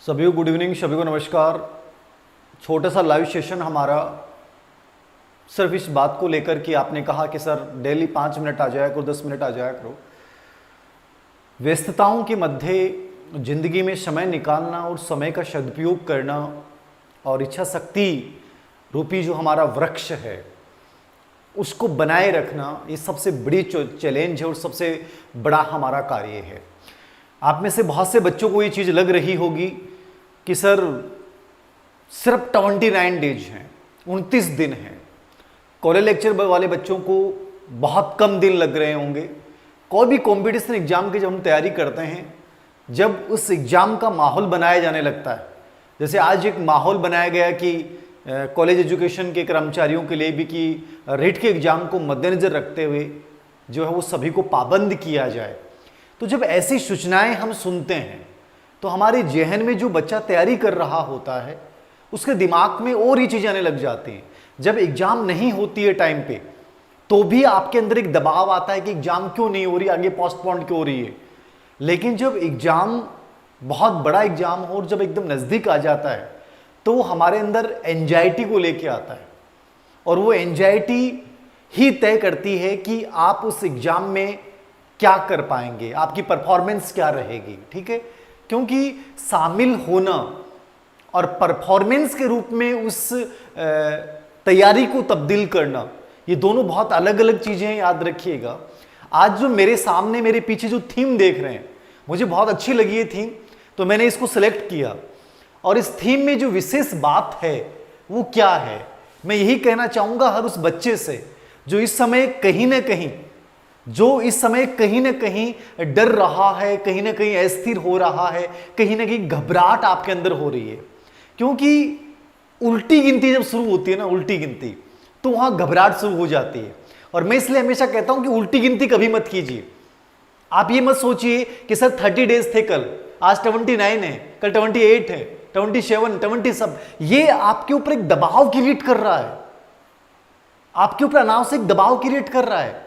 सभी को good evening, सभी को नमस्कार। छोटा सा लाइव सेशन हमारा सिर्फ इस बात को लेकर कि आपने कहा कि सर डेली 5 मिनट आ जाया करो, 10 मिनट आ जाया करो। व्यस्तताओं के मध्य जिंदगी में समय निकालना और समय का सदुपयोग करना और इच्छा शक्ति रूपी जो हमारा वृक्ष है उसको बनाए रखना, ये सबसे बड़ी चैलेंज है और सबसे बड़ा हमारा कार्य है। आप में से बहुत से बच्चों को ये चीज़ लग रही होगी कि सर सिर्फ 29 डेज हैं, 29 दिन हैं। कॉलेज लेक्चर वाले बच्चों को बहुत कम दिन लग रहे होंगे। कोई भी कॉम्पिटिशन एग्जाम की जब हम तैयारी करते हैं, जब उस एग्ज़ाम का माहौल बनाया जाने लगता है, जैसे आज एक माहौल बनाया गया कि कॉलेज एजुकेशन के कर्मचारियों के लिए भी कि रेट के एग्ज़ाम को मद्देनज़र रखते हुए जो है वो सभी को पाबंद किया जाए। तो जब ऐसी सूचनाएं हम सुनते हैं तो हमारे जहन में जो बच्चा तैयारी कर रहा होता है उसके दिमाग में और ही चीज़ें आने लग जाती हैं। जब एग्ज़ाम नहीं होती है टाइम पे तो भी आपके अंदर एक दबाव आता है कि एग्ज़ाम क्यों नहीं हो रही, आगे पोस्टपोन क्यों हो रही है। लेकिन जब एग्ज़ाम बहुत बड़ा एग्ज़ाम हो और जब एकदम नज़दीक आ जाता है तो हमारे अंदर एंजाइटी को लेके आता है और वो एंजाइटी ही तय करती है कि आप उस एग्ज़ाम में क्या कर पाएंगे, आपकी परफॉर्मेंस क्या रहेगी। ठीक है, क्योंकि शामिल होना और परफॉर्मेंस के रूप में उस तैयारी को तब्दील करना, ये दोनों बहुत अलग अलग चीज़ें हैं, याद रखिएगा। आज जो मेरे सामने मेरे पीछे जो थीम देख रहे हैं, मुझे बहुत अच्छी लगी ये थीम, तो मैंने इसको सेलेक्ट किया। और इस थीम में जो विशेष बात है वो क्या है, मैं यही कहना चाहूँगा हर उस बच्चे से जो इस समय कहीं ना कहीं डर रहा है, कहीं ना कहीं अस्थिर हो रहा है, कहीं ना कहीं घबराहट आपके अंदर हो रही है। क्योंकि उल्टी गिनती जब शुरू होती है ना, उल्टी गिनती, तो वहाँ घबराहट शुरू हो जाती है। और मैं इसलिए हमेशा कहता हूँ कि उल्टी गिनती कभी मत कीजिए। आप ये मत सोचिए कि सर 30 डेज थे कल, आज 29 है, कल 28 है, 27, 20 सब। ये आपके ऊपर एक दबाव क्रिएट कर रहा है, आपके ऊपर अनावश्यक दबाव क्रिएट कर रहा है।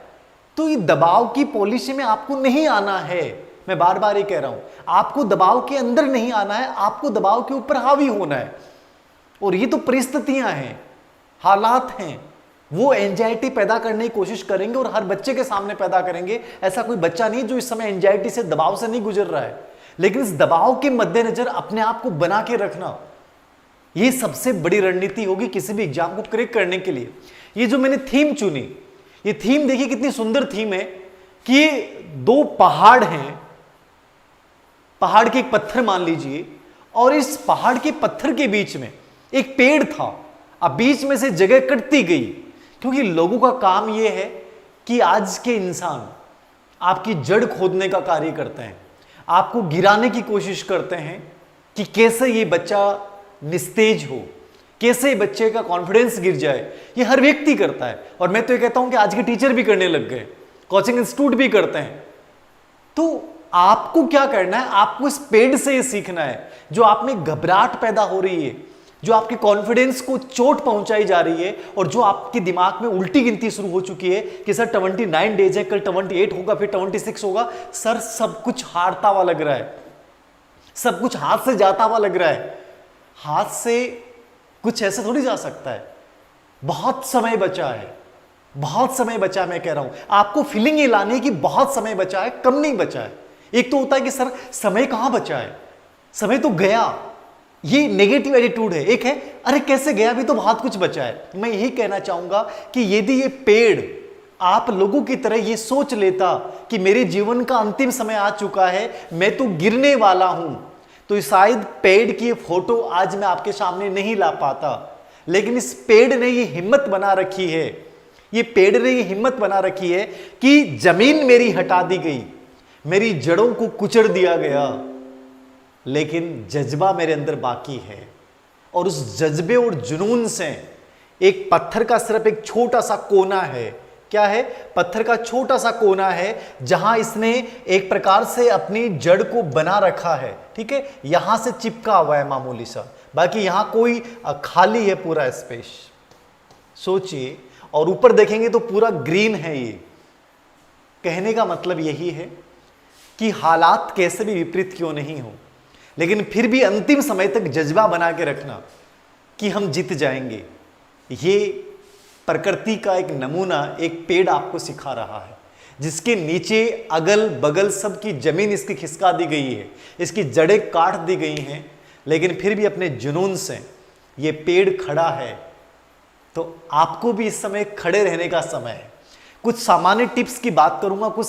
तो ये दबाव की पॉलिसी में आपको नहीं आना है। मैं बार बार ये कह रहा हूं, आपको दबाव के अंदर नहीं आना है, आपको दबाव के ऊपर हावी होना है। और ये तो परिस्थितियां हैं, हालात हैं, वो एंजाइटी पैदा करने की कोशिश करेंगे और हर बच्चे के सामने पैदा करेंगे। ऐसा कोई बच्चा नहीं जो इस समय एंजाइटी से, दबाव से नहीं गुजर रहा है, लेकिन इस दबाव के मद्देनजर अपने आप को बना के रखना, ये सबसे बड़ी रणनीति होगी किसी भी एग्जाम को क्रैक करने के लिए। ये जो मैंने थीम चुनी, ये थीम देखिए कितनी सुंदर थीम है कि ये 2 पहाड़ हैं, पहाड़ के एक पत्थर मान लीजिए, और इस पहाड़ के पत्थर के बीच में एक पेड़ था। अब बीच में से जगह कटती गई, क्योंकि लोगों का काम यह है कि आज के इंसान आपकी जड़ खोदने का कार्य करते हैं, आपको गिराने की कोशिश करते हैं कि कैसे ये बच्चा निस्तेज हो, कैसे बच्चे का कॉन्फिडेंस गिर जाए। ये हर व्यक्ति करता है, और मैं तो ये कहता हूं कि आज के टीचर भी करने लग गए, कोचिंग इंस्टीट्यूट भी करते हैं। तो आपको क्या करना है, आपको इस पेड़ से ये सीखना है। जो आप में घबराहट पैदा हो रही है, जो आपके कॉन्फिडेंस को चोट पहुंचाई जा रही है, और जो आपके दिमाग में उल्टी गिनती शुरू हो चुकी है कि सर 29 डेज है, कल 28 होगा, फिर 26 होगा, सर सब कुछ हारता हुआ लग रहा है, सब कुछ हाथ से जाता हुआ लग रहा है। हाथ से कुछ ऐसा थोड़ी जा सकता है। बहुत समय बचा है, बहुत समय बचा है। मैं कह रहा हूं आपको फीलिंग ये लाने की बहुत समय बचा है, कम नहीं बचा है। एक तो होता है कि सर समय कहां बचा है, समय तो गया, ये नेगेटिव एटीट्यूड है। एक है अरे कैसे गया, अभी तो बहुत कुछ बचा है। मैं यही कहना चाहूंगा कि यदि ये पेड़ आप लोगों की तरह ये सोच लेता कि मेरे जीवन का अंतिम समय आ चुका है, मैं तो गिरने वाला हूं, तो शायद पेड़ की फोटो आज मैं आपके सामने नहीं ला पाता। लेकिन इस पेड़ ने ये हिम्मत बना रखी है, ये पेड़ ने ये हिम्मत बना रखी है कि जमीन मेरी हटा दी गई, मेरी जड़ों को कुचल दिया गया, लेकिन जज्बा मेरे अंदर बाकी है। और उस जज्बे और जुनून से एक पत्थर का सिर्फ एक छोटा सा कोना है। क्या है? पत्थर का छोटा सा कोना है, जहां इसने एक प्रकार से अपनी जड़ को बना रखा है। ठीक है, यहां से चिपका हुआ है मामूली सा, बाकी यहां कोई खाली है पूरा स्पेस। सोचिए, और ऊपर देखेंगे तो पूरा ग्रीन है। ये कहने का मतलब यही है कि हालात कैसे भी विपरीत क्यों नहीं हो, लेकिन फिर भी अंतिम समय तक जज्बा बना के रखना कि हम जीत जाएंगे। ये प्रकृति का एक नमूना एक पेड़ आपको सिखा रहा है, जिसके नीचे अगल बगल सब की जमीन इसकी खिसका दी गई है, इसकी जड़ें काट दी गई हैं, लेकिन फिर भी अपने जुनून से ये पेड़ खड़ा है। तो आपको भी इस समय खड़े रहने का समय है। कुछ सामान्य टिप्स की बात करूंगा, कुछ